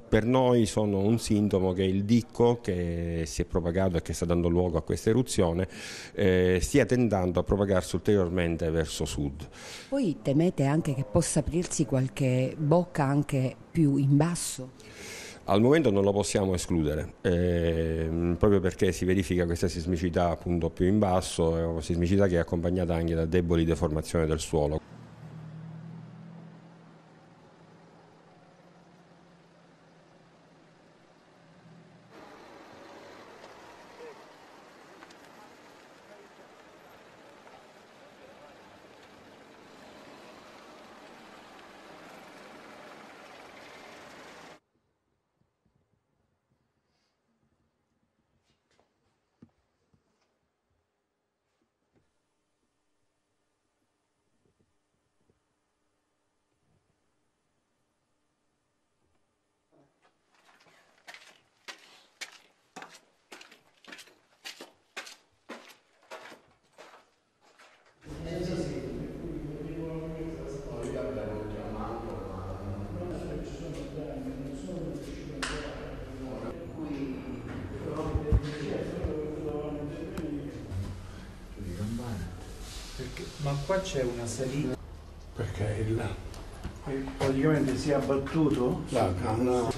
per noi sono un sintomo che il dicco che si è propagato e che sta dando luogo a questa eruzione stia tendendo a propagarsi ulteriormente verso sud. Poi temete anche che possa aprirsi qualche bocca anche più in basso? Al momento non lo possiamo escludere, proprio perché si verifica questa sismicità appunto più in basso, è una sismicità che è accompagnata anche da deboli deformazioni del suolo. Ma qua c'è una salita. Perché è là. Praticamente si è abbattuto? Là, no.